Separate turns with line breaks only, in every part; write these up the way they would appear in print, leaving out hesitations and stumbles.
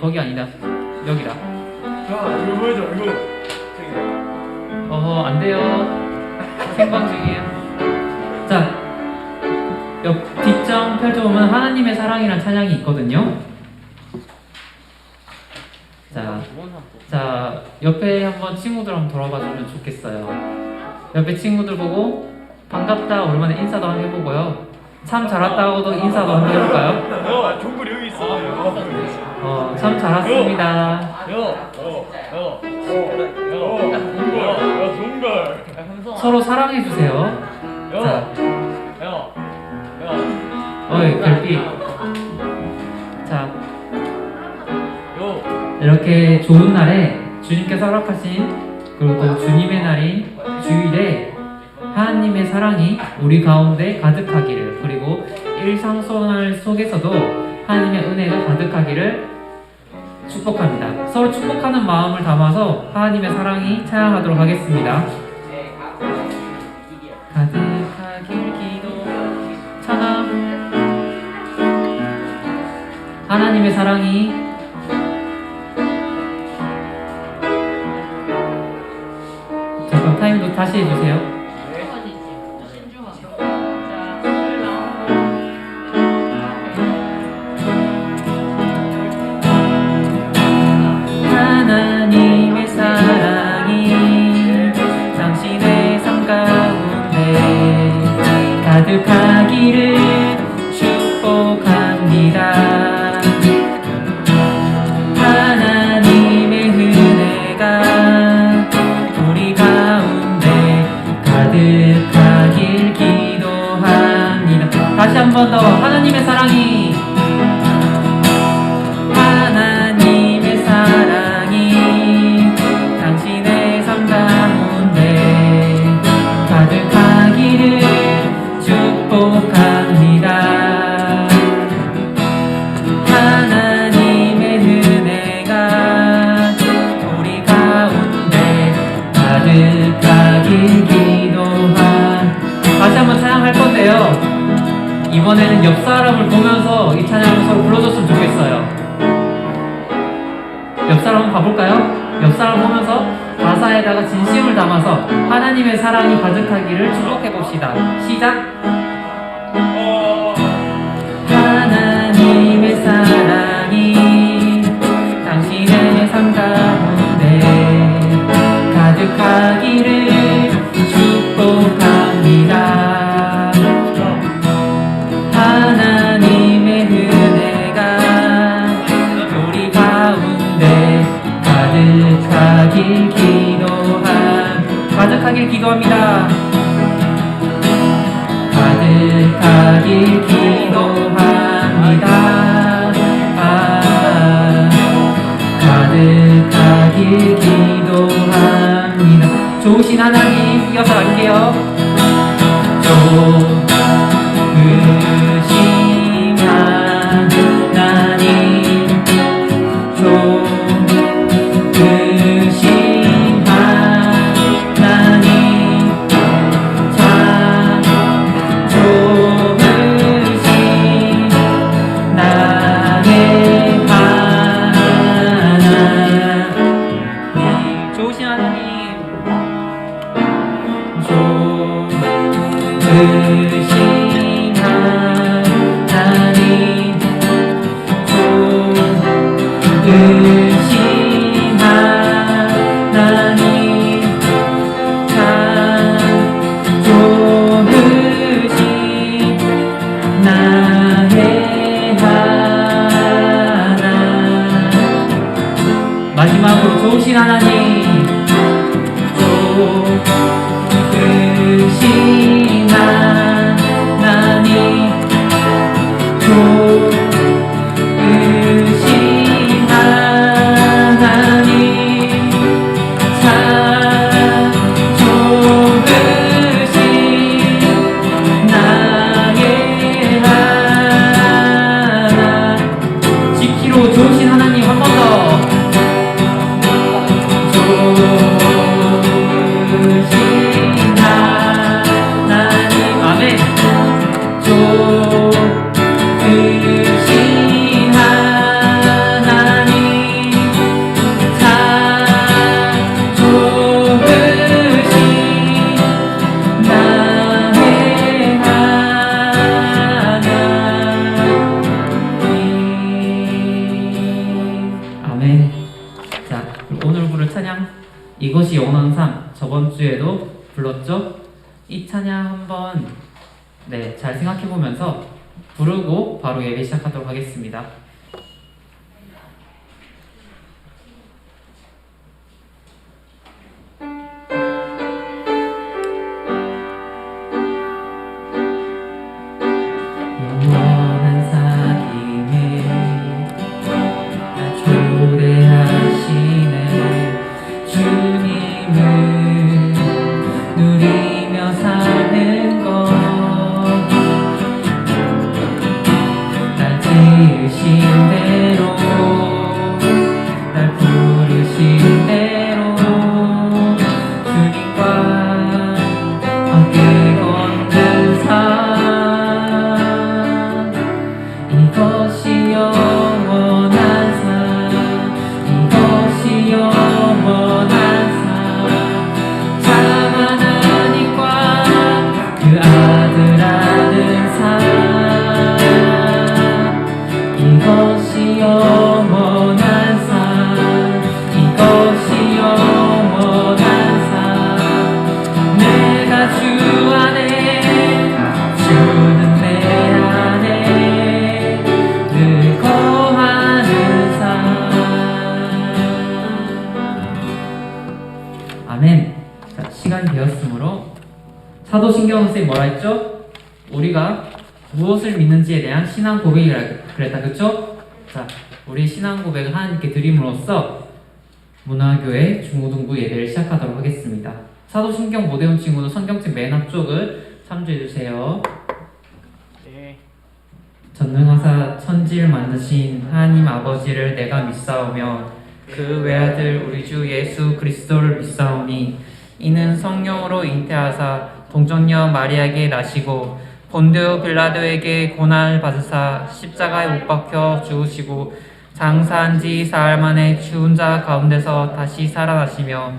거기 아니다. 여기다.
자, 이거 보여줘. 이거.
어허, 안 돼요. 생방 중이에요. 자, 옆 뒷장 펼쳐보면 하나님의 사랑이란 찬양이 있거든요. 자, 옆에 한번 친구들 한번 돌아봐주면 좋겠어요. 옆에 친구들 보고 반갑다, 오랜만에 인사도 한번 해보고요. 참 잘 왔다 하고도 인사도 한번 해볼까요?
종글 여기 있어.
참 잘 왔습니다.
종글.
서로 사랑해주세요. 자, 어이, 별빛. 자, 이렇게 좋은 날에 주님께서 허락하신 그리고 또 주님의 날인 주일에 하나님의 사랑이 우리 가운데 가득하기를, 그리고 일상생활 속에서도 하나님의 은혜가 가득하기를 축복합니다. 서로 축복하는 마음을 담아서 하나님의 사랑이 찬양하도록 하겠습니다. 가득하길 기도 찬양. 하나님의 사랑이 잠깐 타임도 다시 해주세요. 하나님의 사랑이 당신의 삶 가운데 가득하기를 축복합니다. 하나님의 은혜가 우리 가운데 가득하길 기도합니다. 다시 한 번 더. 하나님의 사랑이 당신의 삶 가운데 가득하기를 축복합니다. 하나님의 은혜가 우리 가운데 가득하길 기도한. 다시 한번 찬양할 건데요, 이번에는 옆 사람을 보면서 이 찬양을 서로 불러줬으면 좋겠어요. 옆 사람 한번 봐볼까요? 옆 사람 보면서 가사에다가 진심을 담아서 하나님의 사랑이 가득하기를 축복해봅시다. 시작! 하나님의 사랑이 당신의 삶 가운데 가득하기를 축복합니다. 하나님의 은혜가 우리 가운데 가득하길 기도합니다. 가득하길 기도합니다. 가득하길 기도합니다. 좋으신 하나님, 이어서 갈게요. 좋으신 하나님, 좋으신 하나님, 참 좋으신 나의 하나님. 좋으신 하나님, 좋으신 하나님, 좋으신 하나님, 참 좋으신 나의 하나. 마지막으로 좋으신 하나님, 좋으신 하나님, 좋으신 하나님, 참 좋으신 나의 하나. 지키로 좋으신 하나님, 한 번 더. 아멘. 자, 오늘 부를 찬양 이것이 영원한 삶 저번 주에도 불렀죠? 이 찬양 한번 잘 생각해 보면서 부르고 바로 예배 시작하도록 하겠습니다. 영원한 사귐에 날 초대하시네 주님을 누리며 사는 것 날 지으신 대로 날 부르신 대로 주님과 함께 걷는 삶 이것이 영원한 삶 이것이 영원한 삶 참 하나님과 그 아들 아는 삶 이것이 영원한 삶 이것이 영원한 삶 내가 주 안에 주는 내 안에 늘 거하는 삶 아멘. 자, 시간이 되었으므로 사도신경 선생님 뭐라 했죠? 우리가 무엇을 믿는지에 대한 신앙 고백이라 그랬다 그쵸? 자, 우리 신앙 고백을 하나님께 드림으로써 문화교회 중고등부 예배를 시작하도록 하겠습니다. 사도신경 못 외운 친구는 성경책 맨 앞쪽을 참조해주세요.
네.
전능하사 천지를 만드신 하나님 아버지를 내가 믿사오며 그 외아들 우리 주 예수 그리스도를 믿사오니 이는 성령으로 잉태하사 동정녀 마리아에게 나시고 본디오 빌라도에게 고난을 받으사 십자가에 못 박혀 죽으시고 장사한 지 사흘 만에 죽은 자 가운데서 다시 살아나시며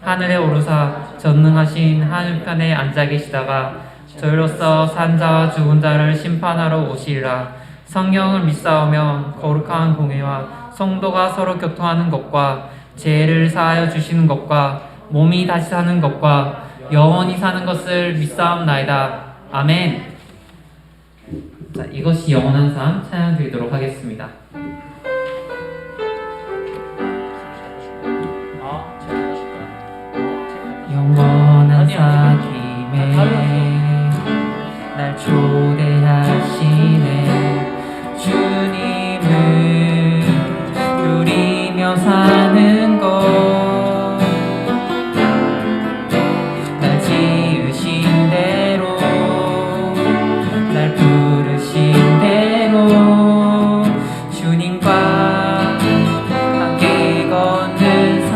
하늘에 오르사 전능하신 하늘편에 앉아 계시다가 저희로서 산 자와 죽은 자를 심판하러 오시리라. 성령을 믿사오며 거룩한 공회와 성도가 서로 교통하는 것과 죄를 사하여 주시는 것과 몸이 다시 사는 것과 영원히 사는 것을 믿사옵나이다. 아멘. 자, 이것이 영원한 삶 찬양 드리도록 하겠습니다. 영원한 사귐에 날 초대하시네 주님을 누리며 사는 것 날 지으신 대로 날 부르신 대로 주님과 함께 걷는 삶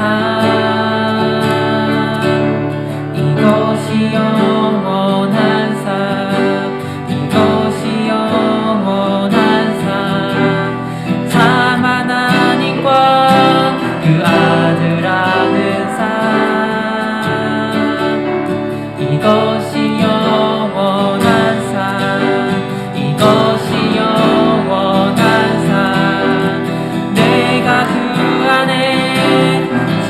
이것이 영원한 삶 이것이 영원한 삶 참 하나님과 그 아들 아는 삶 이것이 영원한 삶 이것이 영원한 삶 내가 그 안에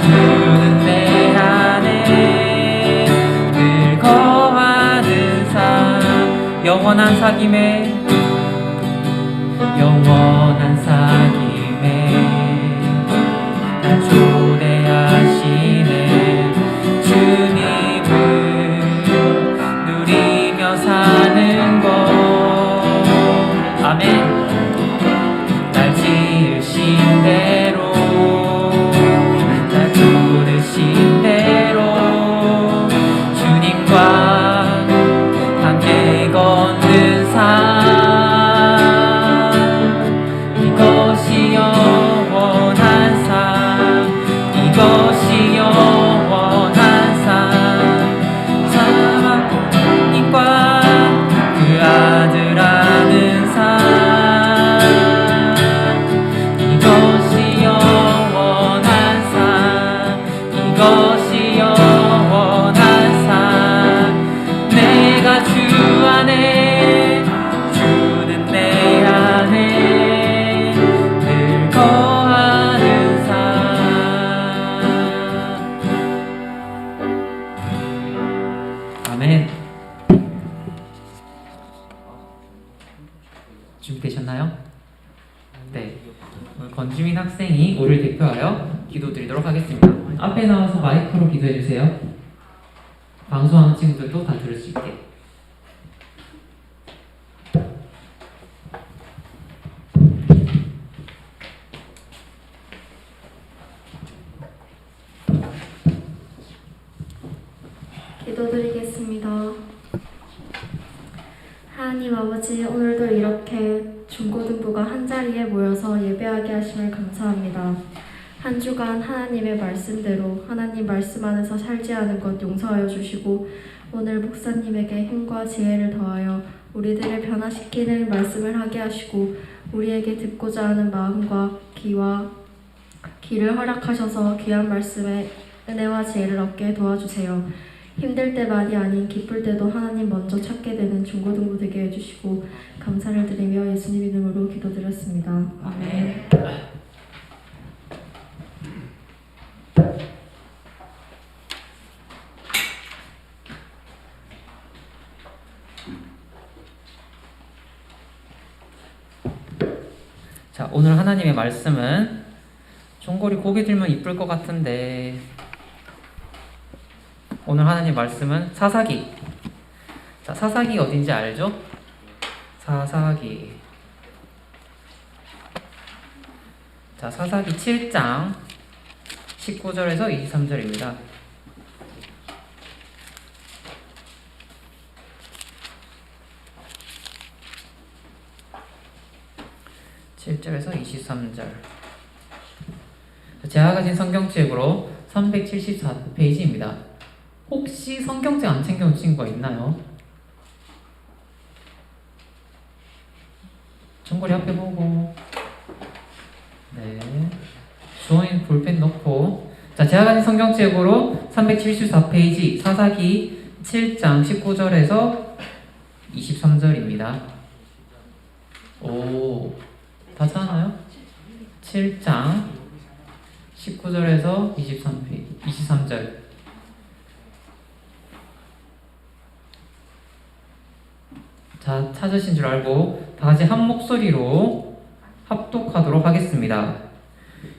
주는 내 안에 늘 거하는 삶 영원한 사귐에 영원한 사귐에 날 초대하시네 주님을 누리며 사는 것 아멘 날 지으신 대로 날 부르신 대로 주님과 함께 걷는 삶 선생님이 우리를 대표하여 기도드리도록 하겠습니다. 앞에 나와서 마이크로 기도해 주세요. 방송하는 친구들도 다 들을 수 있게.
기도드리겠습니다. 하나님 아버지, 오늘도 이렇게 중고등부가 한자리에 모여서 예배하게 하심을 감사합니다. 한 주간 하나님의 말씀대로 하나님 말씀 안에서 살지 않은 것 용서하여 주시고, 오늘 목사님에게 힘과 지혜를 더하여 우리들을 변화시키는 말씀을 하게 하시고, 우리에게 듣고자 하는 마음과 귀를 허락하셔서 귀한 말씀에 은혜와 지혜를 얻게 도와주세요. 힘들 때만이 아닌 기쁠 때도 하나님 먼저 찾게 되는 중고등부 되게 해주시고 감사를 드리며 예수님 이름으로 기도드렸습니다. 아멘.
자, 오늘 하나님의 말씀은 종골이 고개 들면 이쁠 것 같은데 오늘 하나님 말씀은 사사기. 자, 사사기 어딘지 알죠? 사사기. 자, 사사기 7장 19절에서 23절입니다. (7절에서 23절) 제가 가진 성경책으로 374페이지입니다. 혹시 성경책 안 챙겨온 친구가 있나요? 정거리 앞에 보고, 네, 주어인 볼펜 넣고. 자, 제가 가진 성경책으로 374페이지 사사기 7장 19절에서 23절입니다. 오, 다 찾았나요? 7장 19절에서 23절. 자, 찾으신 줄 알고 다 같이 한 목소리로 합독하도록 하겠습니다.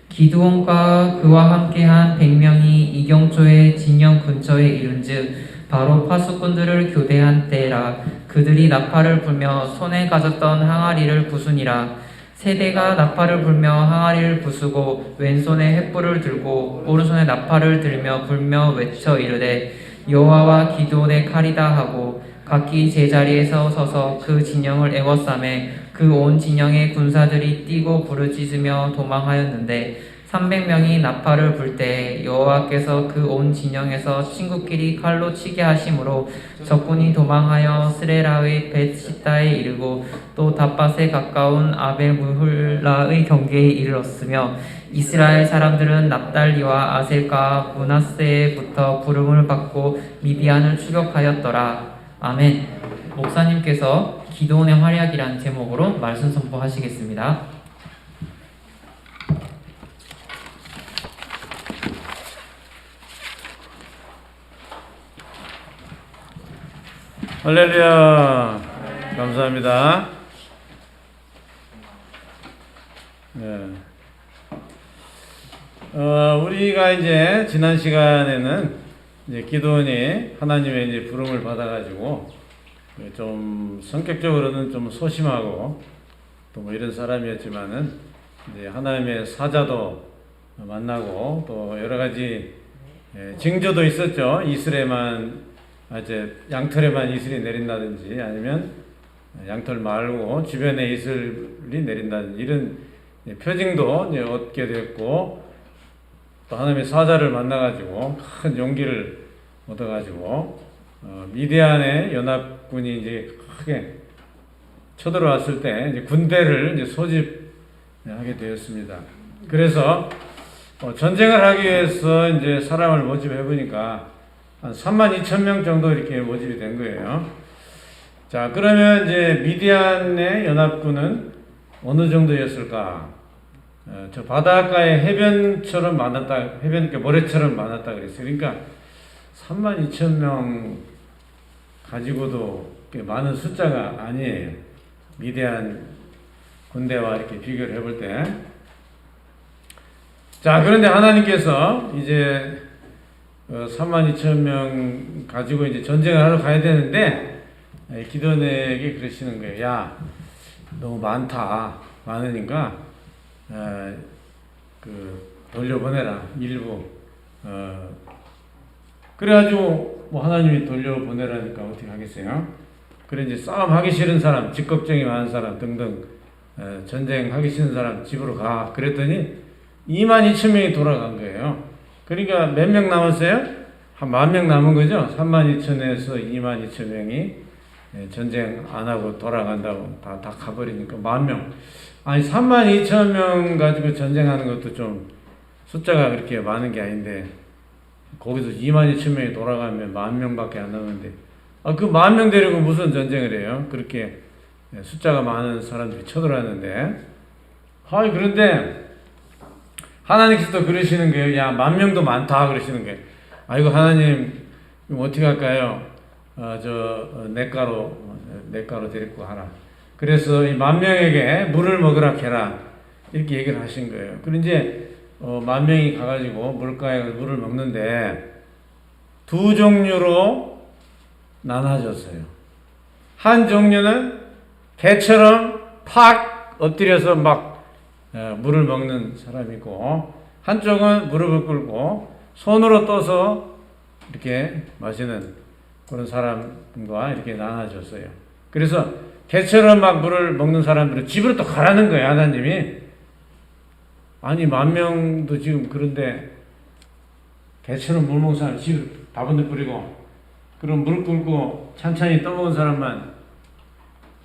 기드온과 그와 함께한 100명이 이경초의 진영 근처에 이른즉 바로 파수꾼들을 교대한 때라. 그들이 나팔을 불며 손에 가졌던 항아리를 부수니라. 세대가 나팔을 불며 항아리를 부수고 왼손에 횃불을 들고 오른손에 나팔을 들며 불며 외쳐 이르되 여호와와 기드온의 칼이다 하고 각기 제자리에서 서서 그 진영을 에워싸매 그 온 진영의 군사들이 뛰고 부르짖으며 도망하였는데 300명이 나팔을 불 때 여호와께서 그 온 진영에서 친구끼리 칼로 치게 하심으로 적군이 도망하여 스레라의 벳시다에 이르고 또 답밭에 가까운 아벨무훌라의 경계에 이르렀으며 이스라엘 사람들은 납달리와 아셀과 므낫세에부터 부름을 받고 미디안을 추격하였더라. 아멘. 목사님께서 기도원의 활약이라는 제목으로 말씀 선포하시겠습니다.
할렐루야. 감사합니다. 네. 우리가 이제 지난 시간에는 이제 기도원이 하나님의 이제 부름을 받아가지고 좀 성격적으로는 좀 소심하고 또 뭐 이런 사람이었지만은 이제 하나님의 사자도 만나고 또 여러 가지 징조도 있었죠. 이슬에만 이제 양털에만 이슬이 내린다든지 아니면 양털 말고 주변에 이슬이 내린다든지 이런 표징도 이제 얻게 됐고 또 하나님의 사자를 만나가지고 큰 용기를 얻어가지고 미디안의 연합군이 이제 크게 쳐들어왔을 때 이제 군대를 이제 소집하게 되었습니다. 그래서 전쟁을 하기 위해서 이제 사람을 모집해 보니까 한 32,000명 정도 이렇게 모집이 된 거예요. 자, 그러면 이제 미디안의 연합군은 어느 정도였을까? 저 바닷가에 해변처럼 많았다, 해변 모래처럼 많았다 그랬어요. 그러니까 32,000명 가지고도 꽤 많은 숫자가 아니에요. 미디안 군대와 이렇게 비교를 해볼 때. 자, 그런데 하나님께서 이제 32,000명 가지고 이제 전쟁을 하러 가야 되는데 기드온에게 그러시는 거예요. 야, 너무 많다. 많으니까 돌려보내라. 일부. 그래가지고 뭐 하나님이 돌려보내라니까 어떻게 하겠어요? 그래 이제 싸움하기 싫은 사람, 직걱정이 많은 사람 등등 전쟁하기 싫은 사람 집으로 가. 그랬더니 22,000명이 돌아간 거예요. 그러니까 몇 명 남았어요? 한 10,000명 남은 거죠? 32,000에서 22,000명이 전쟁 안 하고 돌아간다고 다 가버리니까 10,000명. 아니 32,000명 가지고 전쟁하는 것도 좀 숫자가 그렇게 많은 게 아닌데 거기서 22,000명이 돌아가면 10,000명밖에 안 남는데 그 10,000명 데리고 무슨 전쟁을 해요? 그렇게 숫자가 많은 사람들이 쳐들어왔는데 그런데 하나님께서도 그러시는 거예요. 야, 10,000명도 많다 그러시는 거예요. 아이고 하나님 어떻게 할까요? 냇가로 데리고 가라. 그래서 이 10,000명에게 물을 먹으라 해라 이렇게 얘기를 하신 거예요. 그리고 이제 10,000명이 가가지고 물가에 물을 먹는데 두 종류로 나눠졌어요. 한 종류는 개처럼 팍 엎드려서 막 물을 먹는 사람이고 한쪽은 무릎을 꿇고 손으로 떠서 이렇게 마시는 그런 사람과 이렇게 나눠졌어요. 그래서 개처럼 막 물을 먹는 사람들은 집으로 또 가라는 거예요. 하나님이. 아니 10,000명도 지금 그런데 개처럼 물 먹는 사람 집으로 밥 한 대 뿌리고 그럼 무릎 꿇고 찬찬히 떠먹은 사람만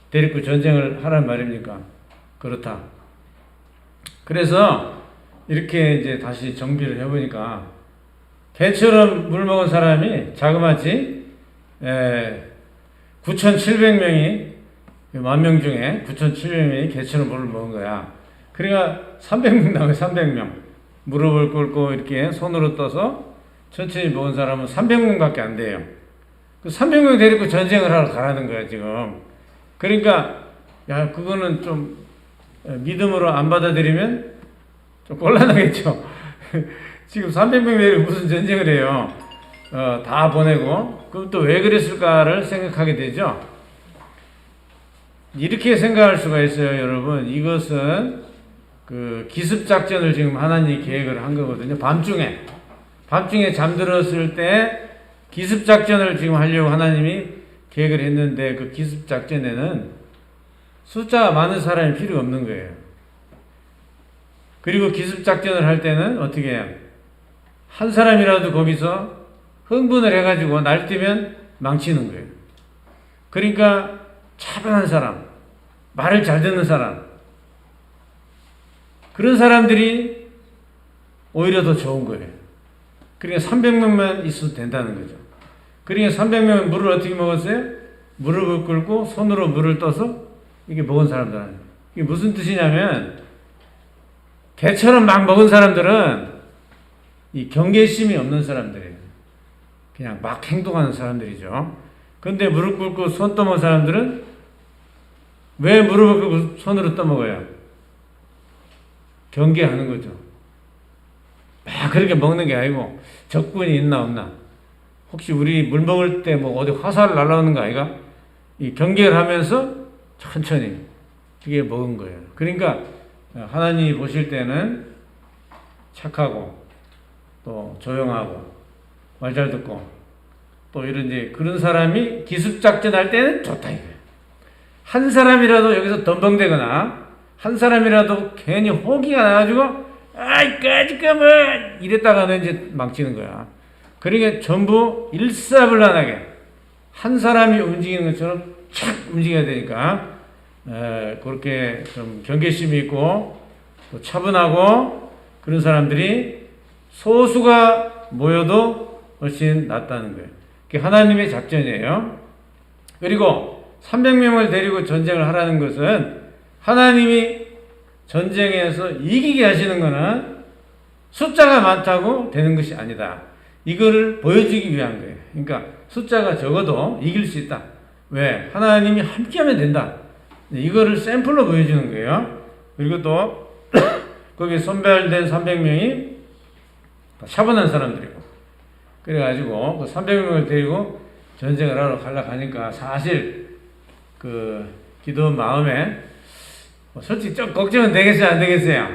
데리고 전쟁을 하란 말입니까? 그렇다. 그래서 이렇게 이제 다시 정비를 해보니까 개처럼 물 먹은 사람이 자그마치 9,700명이 10,000명 중에 9,700명이 개처럼 물을 먹은 거야. 그러니까 300명 나와요. 300명 무릎을 꿇고 이렇게 손으로 떠서 천천히 먹은 사람은 300명밖에 안 돼요. 그 300명 데리고 전쟁을 하러 가라는 거야 지금. 그러니까 야 그거는 좀 믿음으로 안 받아들이면 좀 곤란하겠죠. 지금 300명 데리고 무슨 전쟁을 해요. 다 보내고 그럼 또 왜 그랬을까를 생각하게 되죠. 이렇게 생각할 수가 있어요. 여러분 이것은 그 기습작전을 지금 하나님이 계획을 한 거거든요. 밤중에 잠들었을 때 기습작전을 지금 하려고 하나님이 계획을 했는데 그 기습작전에는 숫자가 많은 사람이 필요 없는 거예요. 그리고 기습작전을 할 때는 어떻게 해요? 한 사람이라도 거기서 흥분을 해가지고 날뛰면 망치는 거예요. 그러니까 차분한 사람, 말을 잘 듣는 사람, 그런 사람들이 오히려 더 좋은 거예요. 그러니까 300명만 있어도 된다는 거죠. 그러니까 300명은 물을 어떻게 먹었어요? 무릎을 꿇고 손으로 물을 떠서 이게 먹은 사람들 아니에요. 이게 무슨 뜻이냐면 개처럼 막 먹은 사람들은 이 경계심이 없는 사람들이에요. 그냥 막 행동하는 사람들이죠. 근데 무릎 꿇고 손 떠먹은 사람들은 왜 무릎을 꿇고 손으로 떠먹어요? 경계하는 거죠. 막 그렇게 먹는 게 아니고 적군이 있나 없나. 혹시 우리 물 먹을 때 뭐 어디 화살 날라오는 거 아이가? 이 경계를 하면서 천천히 이게 먹은 거예요. 그러니까 하나님이 보실 때는 착하고 또 조용하고 말 잘 듣고 또 이런 이제 그런 사람이 기습작전 할 때는 좋다 이거예요. 한 사람이라도 여기서 덤벙대거나 한 사람이라도 괜히 호기가 나가지고 아이 까짓거면 이랬다가는 이제 망치는 거야. 그러니까 전부 일사불란하게 한 사람이 움직이는 것처럼 착 움직여야 되니까 그렇게 좀 경계심이 있고 또 차분하고 그런 사람들이 소수가 모여도 훨씬 낫다는 거예요. 그게 하나님의 작전이에요. 그리고 300명을 데리고 전쟁을 하라는 것은 하나님이 전쟁에서 이기게 하시는 것은 숫자가 많다고 되는 것이 아니다. 이거를 보여주기 위한 거예요. 그러니까 숫자가 적어도 이길 수 있다. 왜? 하나님이 함께하면 된다. 이거를 샘플로 보여주는 거예요. 그리고 또 거기 선별된 300명이 차분한 사람들이고 그래가지고 그 300명을 데리고 전쟁을 하러 가려고 하니까 사실 그 기도원 마음에 솔직히 좀 걱정은 되겠어요, 안 되겠어요?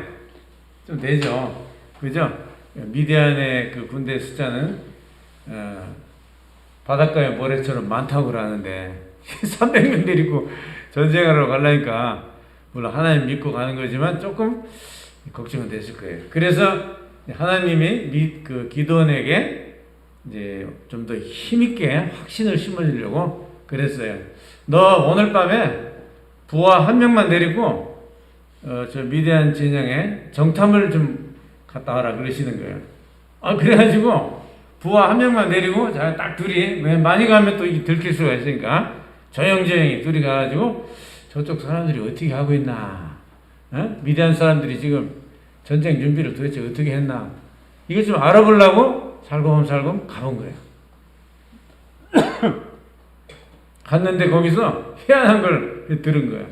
좀 되죠. 그죠? 미디안의 그 군대 숫자는 바닷가의 모래처럼 많다고 그러는데 300명 데리고 전쟁하러 가려니까 물론 하나님 믿고 가는 거지만 조금 걱정은 됐을 거예요. 그래서 하나님이 그 기도원에게 이제 좀 더 힘있게 확신을 심어주려고 그랬어요. 너 오늘 밤에 부하 한 명만 데리고 저 미디안 진영에 정탐을 좀 갔다 와라 그러시는 거예요. 그래가지고 부하 한 명만 데리고 자 딱 둘이 왜 많이 가면 또 이게 들킬 수가 있으니까 조용조용히 둘이 가가지고 저쪽 사람들이 어떻게 하고 있나, 미디안 사람들이 지금 전쟁 준비를 도대체 어떻게 했나 이거 좀 알아보려고 살금살금 가본 거예요. 갔는데 거기서 희한한 걸 들은 거예요.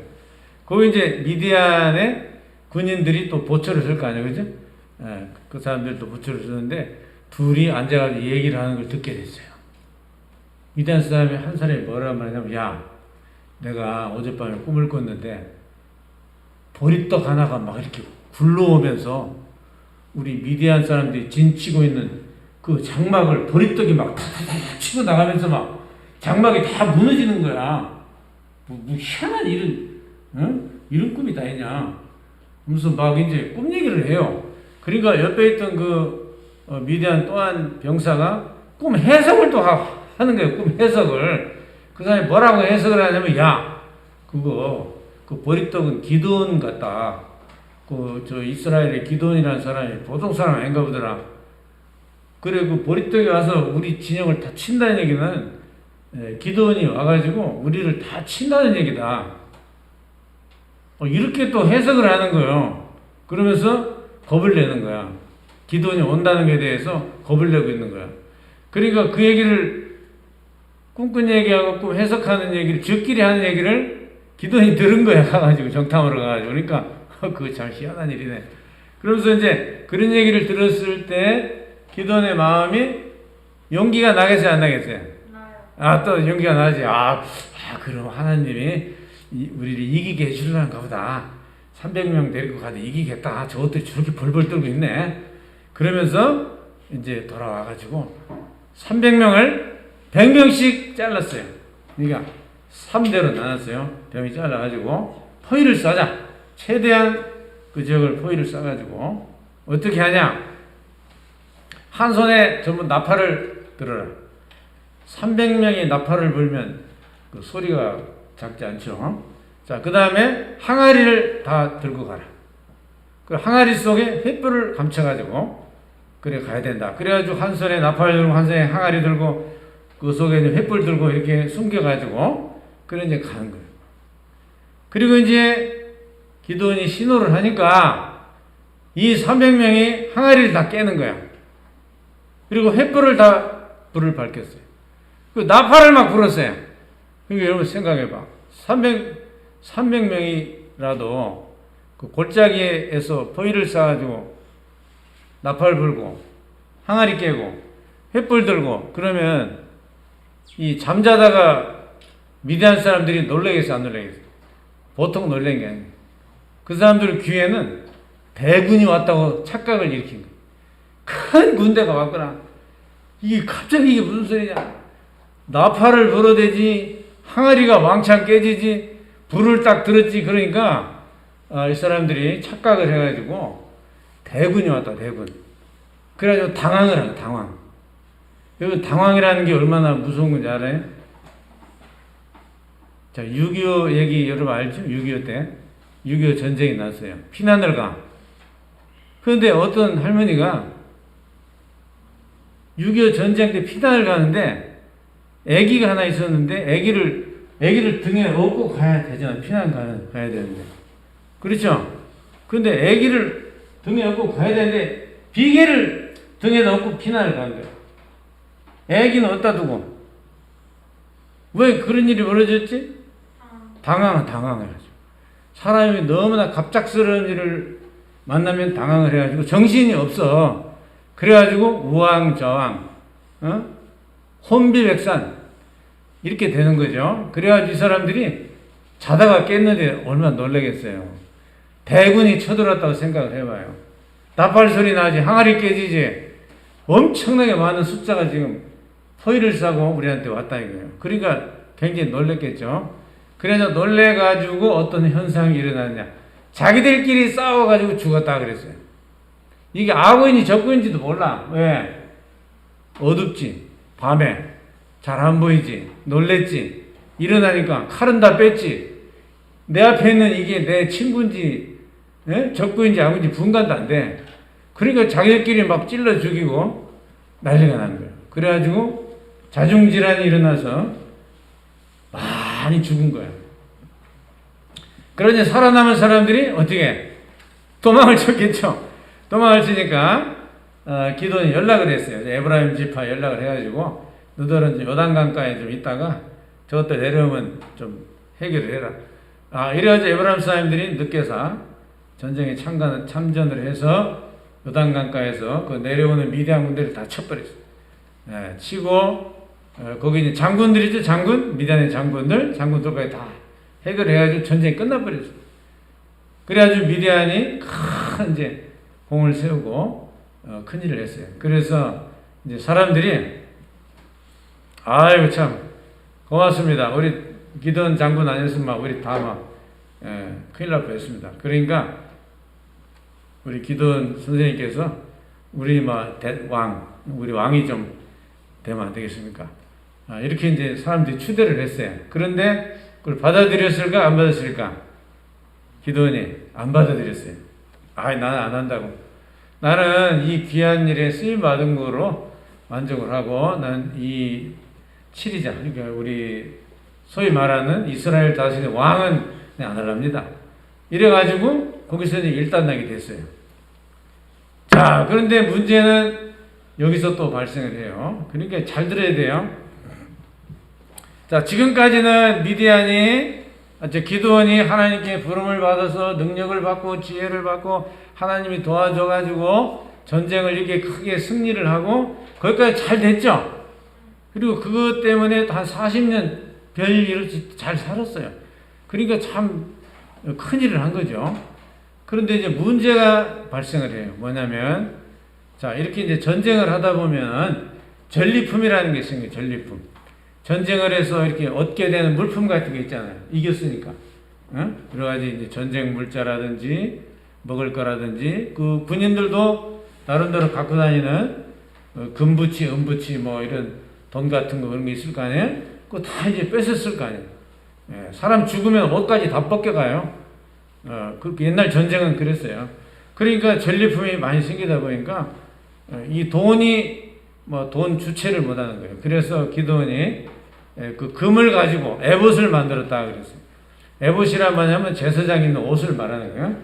거기 이제 미디안의 군인들이 또 보초를 쓸 거 아니에요, 그죠? 그 사람들도 보초를 쓰는데 둘이 앉아가지고 얘기를 하는 걸 듣게 됐어요. 미디안 사람이 한 사람이 뭐라 말하냐면, 야, 내가 어젯밤에 꿈을 꿨는데 보리떡 하나가 막 이렇게 굴러오면서 우리 미디안 사람들이 진치고 있는 그 장막을 보리떡이 막 탁탁탁 치고 나가면서 막 장막이 다 무너지는 거야. 뭐 희한한 이런 꿈이 다 있냐. 무슨 막 이제 꿈 얘기를 해요. 그러니까 옆에 있던 그 미디안 또한 병사가 꿈 해석을 또 하는 거예요. 꿈 해석을. 그 사람이 뭐라고 해석을 하냐면, 야, 그 보리떡은 기드온 같다. 저 이스라엘의 기드온이라는 사람이 보통 사람 아닌가 보더라. 그래, 그 보리떡이 와서 우리 진영을 다 친다는 얘기는 기드온이 와가지고 우리를 다 친다는 얘기다. 이렇게 또 해석을 하는 거예요. 그러면서 겁을 내는 거야. 기드온이 온다는 것에 대해서 겁을 내고 있는 거야. 그러니까 그 얘기를 꿈꾼 얘기하고 꿈 해석하는 얘기를 저끼리 하는 얘기를 기드온이 들은 거야. 가가지고 정탐으로 가가지고. 그러니까 그거 참 희한한 일이네. 그러면서 이제 그런 얘기를 들었을 때 기드온의 마음이 용기가 나겠어요, 안 나겠어요? 나요. 또 용기가 나지. 그럼 하나님이 우리를 이기게 해주려는가 보다. 300명 데리고 가도 이기겠다. 저것들이 저렇게 벌벌 떨고 있네. 그러면서 이제 돌아와가지고 300명을 100명씩 잘랐어요. 그러니까 3대로 나눴어요. 병이 잘라가지고 포위를 쏴자. 최대한 그 지역을 포위를 쏴가지고 어떻게 하냐? 한 손에 전부 나팔을 들어라. 300명이 나팔을 불면 그 소리가 작지 않죠. 자, 그 다음에 항아리를 다 들고 가라. 그 항아리 속에 횃불을 감춰가지고 그래 가야 된다. 그래가지고 한 손에 나팔 들고 한 손에 항아리 들고 그 속에 횃불 들고 이렇게 숨겨가지고 그래 이제 가는 거예요. 그리고 이제 기드온이 신호를 하니까 이 300명이 항아리를 다 깨는 거야. 그리고 횃불을 다 불을 밝혔어요. 그 나팔을 막 불었어요. 그러니까 여러분 생각해봐. 300명이라도 그 골짜기에서 포위를 쏴가지고 나팔 불고 항아리 깨고 횃불 들고 그러면 이 잠자다가 미디안 사람들이 놀라겠어, 안 놀라겠어? 보통 놀란 게 아니에요. 그 사람들 귀에는 대군이 왔다고 착각을 일으킨 거예요. 큰 군대가 왔거나 이게 갑자기 이게 무슨 소리냐? 나팔을 불어대지 항아리가 왕창 깨지지 불을 딱 들었지. 그러니까 이 사람들이 착각을 해가지고 대군이 왔다, 대군. 그래가지고 당황을 해요, 당황. 여러분 당황이라는 게 얼마나 무서운 건지 알아요? 자, 6.25 얘기 여러분 알죠? 6.25 때 6.25 전쟁이 났어요. 피난을 가. 그런데 어떤 할머니가 6.25 전쟁 때 피난을 가는데 아기가 하나 있었는데 아기를 등에 업고 가야 되잖아. 피난 가야 되는데. 그렇죠? 근데 아기를 등에 업고 가야 되는데 비계를 등에 넣고 피난을 간 거야. 아기는 어디다 두고? 왜 그런 일이 벌어졌지? 당황해가지고. 사람이 너무나 갑작스러운 일을 만나면 당황을 해가지고 정신이 없어. 그래가지고 우왕좌왕, 혼비백산 이렇게 되는 거죠. 그래가지고 이 사람들이 자다가 깼는데 얼마나 놀라겠어요. 대군이 쳐들어왔다고 생각을 해봐요. 나팔 소리 나지, 항아리 깨지지. 엄청나게 많은 숫자가 지금 포위를 싸고 우리한테 왔다 이거예요. 그러니까 굉장히 놀랬겠죠. 그래서 놀래가지고 어떤 현상이 일어났냐. 자기들끼리 싸워가지고 죽었다 그랬어요. 이게 악어인지 적군인지도 몰라. 왜? 어둡지. 밤에. 잘 안 보이지. 놀랬지. 일어나니까 칼은 다 뺐지. 내 앞에 있는 이게 내 친구인지 적군인지 악어인지 분간도 안 돼. 그러니까 자기들끼리 막 찔러 죽이고 난리가 난 거예요. 그래가지고 자중질환이 일어나서 많이 죽은 거예요. 그러니 살아남은 사람들이 어떻게 도망을 쳤겠죠. 도망을 치니까 기도원이 연락을 했어요. 에브라임 지파 연락을 해가지고 너들은 요단강가에 좀 있다가 저것들 내려오면 좀 해결을 해라. 이래가지고 에브라임 사람들이 늦게서 전쟁에 참전을 해서 요단강가에서 그 내려오는 미디안 군대를 다 쳐버렸어요. 치고 거기 이제 장군들이죠. 미디안의 장군들까지 다 해결해가지고 전쟁이 끝나버렸어요. 그래가지고 미디안이 큰 이제 공을 세우고 큰 일을 했어요. 그래서 이제 사람들이 아이고 참 고맙습니다. 우리 기도원 장군 아니었으면 우리 다 막 큰일 날 뻔했습니다. 그러니까 우리 기도원 선생님께서 우리 우리 왕이 좀 되면 안 되겠습니까? 이렇게 이제 사람들이 추대를 했어요. 그런데 그걸 받아들였을까 안 받았을까? 기도원이 안 받아들였어요. 나는 안 한다고. 나는 이 귀한 일에 쓰임 받은 거로 만족을 하고 나는 이 7이자 그러니까 우리 소위 말하는 이스라엘 다스리는 왕은 안 하랍니다. 이래가지고 거기서 이제 일단락이 됐어요. 자, 그런데 문제는 여기서 또 발생을 해요. 그러니까 잘 들어야 돼요. 자, 지금까지는 미디안이 기드온이 하나님께 부름을 받아서 능력을 받고 지혜를 받고 하나님이 도와줘가지고 전쟁을 이렇게 크게 승리를 하고 거기까지 잘 됐죠. 그리고 그것 때문에 한 40년 별일을 잘 살았어요. 그러니까 참 큰일을 한 거죠. 그런데 이제 문제가 발생을 해요. 뭐냐면 자, 이렇게 이제 전쟁을 하다 보면 전리품이라는 게 생겨요. 전리품. 전쟁을 해서 이렇게 얻게 되는 물품 같은 게 있잖아요. 이겼으니까. 여러 가지 이제 전쟁 물자라든지 먹을 거라든지 그 군인들도 나름대로 갖고 다니는 금부치, 은부치 뭐 이런 돈 같은 거 그런 게 있을 거 아니에요? 그거 다 이제 뺏었을 거 아니에요. 사람 죽으면 옷까지 다 벗겨가요. 그 옛날 전쟁은 그랬어요. 그러니까 전리품이 많이 생기다 보니까 이 돈이 뭐 돈 주체를 못하는 거예요. 그래서 기드온이 그 금을 가지고 에봇을 만들었다 그랬어요. 에봇이란 뭐냐면 제사장 있는 옷을 말하는 거예요.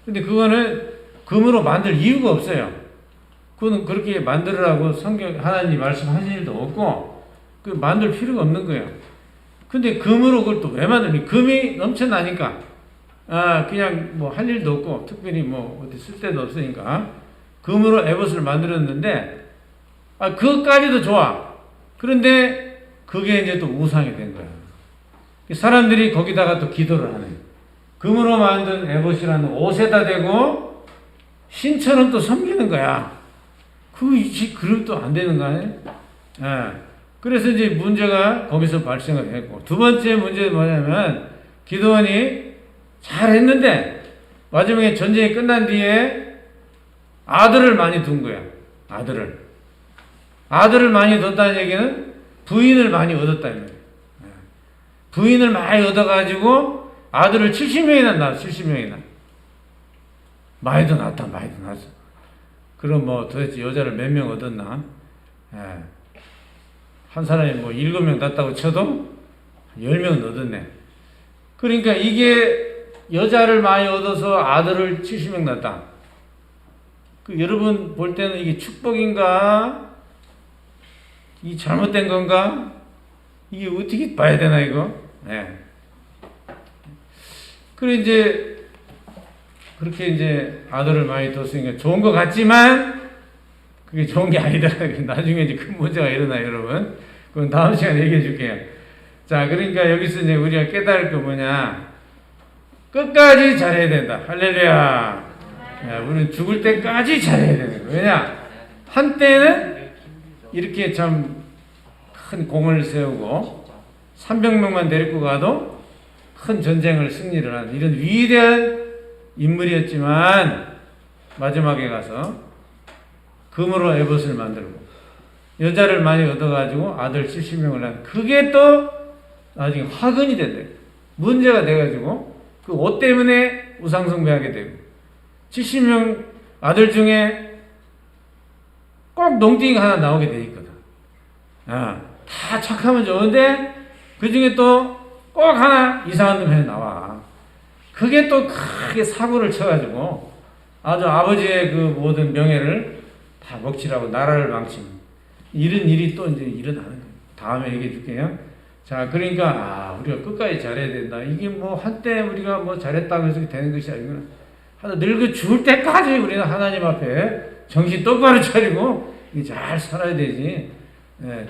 근데 그거는 금으로 만들 이유가 없어요. 그거는 그렇게 만들으라고 성경 하나님 말씀하신 일도 없고 그 만들 필요가 없는 거예요. 근데 금으로 그걸 또 왜 만드니? 금이 넘쳐나니까 그냥 뭐 할 일도 없고 특별히 뭐 어디 쓸 데도 없으니까 금으로 에봇을 만들었는데 그것까지도 좋아. 그런데 그게 이제 또 우상이 된 거야. 사람들이 거기다가 또 기도를 하네. 금으로 만든 에봇이라는 옷에다 대고 신처럼 또 섬기는 거야. 그럼 또 안 되는 거 아니에요? 그래서 이제 문제가 거기서 발생을 했고, 두 번째 문제는 뭐냐면 기드온이 잘했는데 마지막에 전쟁이 끝난 뒤에 아들을 많이 둔 거야. 아들을 많이 뒀다는 얘기는 부인을 많이 얻었다는 거예요. 부인을 많이 얻어가지고 아들을 70명이나 낳았어. 70명이나. 많이도 낳았어. 그럼 뭐 도대체 여자를 몇 명 얻었나? 한 사람이 뭐 7명 낳았다고 쳐도 10명 얻었네. 그러니까 이게 여자를 많이 얻어서 아들을 70명 낳았다. 여러분 볼 때는 이게 축복인가? 이게 잘못된 건가? 이게 어떻게 봐야 되나 이거? 그래 이제 그렇게 이제 아들을 많이 뒀으니까 좋은 것 같지만 그게 좋은 게 아니다. 나중에 이제 큰 문제가 일어나요, 여러분. 그건 다음 시간에 얘기해 줄게요. 자, 그러니까 여기서 이제 우리가 깨달을 게 뭐냐. 끝까지 잘해야 된다. 할렐루야. 야, 우리는 죽을 때까지 잘해야 되는 거예요. 왜냐? 한때는 이렇게 참 큰 공을 세우고 300명만 데리고 가도 큰 전쟁을 승리를 하는 이런 위대한 인물이었지만 마지막에 가서 금으로 에봇을 만들고 여자를 많이 얻어가지고 아들 70명을 낳은 그게 또 나중에 화근이 된대. 문제가 돼가지고 그 옷 때문에 우상숭배하게 되고 70명 아들 중에 꼭 농땡이가 하나 나오게 돼 있거든. 다 착하면 좋은데 그 중에 또 꼭 하나 이상한 놈이 나와. 그게 또 크게 사고를 쳐가지고 아주 아버지의 그 모든 명예를 다 먹칠하고 나라를 망치는 이런 일이 또 이제 일어나는 거예요. 다음에 얘기해 줄게요. 자, 그러니까 우리가 끝까지 잘해야 된다. 이게 뭐 한때 우리가 뭐 잘했다고 해서 되는 것이 아니구나. 늙어 죽을 때까지 우리는 하나님 앞에 정신 똑바로 차리고 잘 살아야 되지.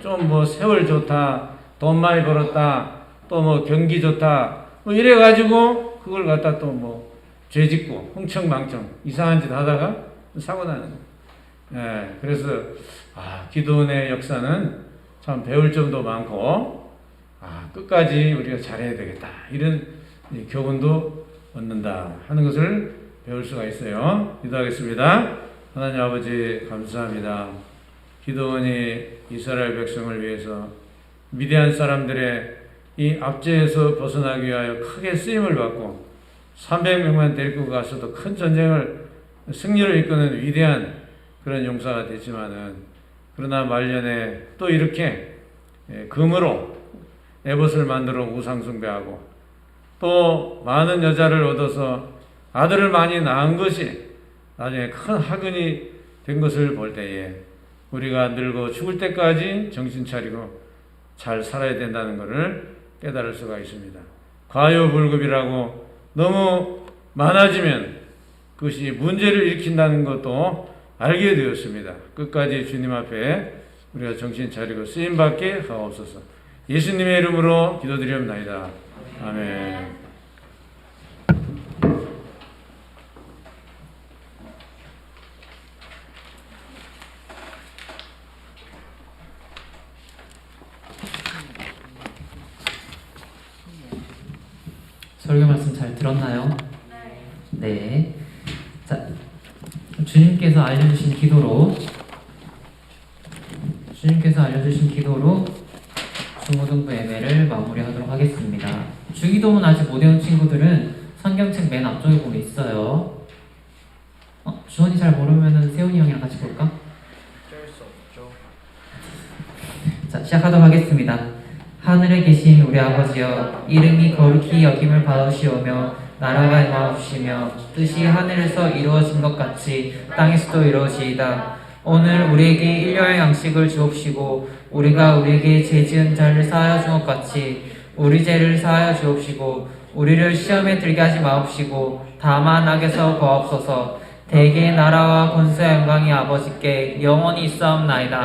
좀 뭐 세월 좋다, 돈 많이 벌었다, 또 뭐 경기 좋다, 뭐 이래가지고 그걸 갖다 또 뭐 죄짓고 흥청망청 이상한 짓 하다가 사고 나는 거예요. 그래서 기도원의 역사는 참 배울 점도 많고 끝까지 우리가 잘해야 되겠다 이런 교훈도 얻는다 하는 것을 배울 수가 있어요. 기도하겠습니다. 하나님 아버지 감사합니다. 기도원이 이스라엘 백성을 위해서 미디안 사람들의 이 압제에서 벗어나기 위하여 크게 쓰임을 받고 300명만 데리고 가서도 큰 전쟁을 승리를 이끄는 위대한 그런 용사가 됐지만은 그러나 말년에 또 이렇게 금으로 에봇을 만들어 우상숭배하고 또 많은 여자를 얻어서 아들을 많이 낳은 것이 나중에 큰 학은이 된 것을 볼 때에 우리가 늙어 죽을 때까지 정신 차리고 잘 살아야 된다는 것을 깨달을 수가 있습니다. 과요불급이라고 너무 많아지면 그것이 문제를 일으킨다는 것도 알게 되었습니다. 끝까지 주님 앞에 우리가 정신 차리고 쓰임받게 하옵소서. 예수님의 이름으로 기도드리옵나이다. 아멘.
설교 말씀 잘 들었나요? 네. 자, 주님께서 알려주신 기도로 중고등부 예배를 마무리하도록 하겠습니다. 주기도문 아직 못 외운 친구들은 성경책 맨 앞쪽에 보면 있어요. 주원이 잘 모르면은 세훈이 형이랑 같이 볼까?
어쩔 수 없죠.
자, 시작하도록 하겠습니다. 하늘에 계신 우리 아버지여, 이름이 거룩히 여김을 받으시오며 나라가 임하옵시며 뜻이 하늘에서 이루어진 것 같이 땅에서도 이루어지이다. 오늘 우리에게 일용할 양식을 주옵시고 우리가 우리에게 죄지은 자를 사하여 준 것 같이 우리 죄를 사하여 주옵시고 우리를 시험에 들게 하지 마옵시고 다만 악에서 구하옵소서. 대개의 나라와 권세와 영광이 아버지께 영원히 있사옵나이다.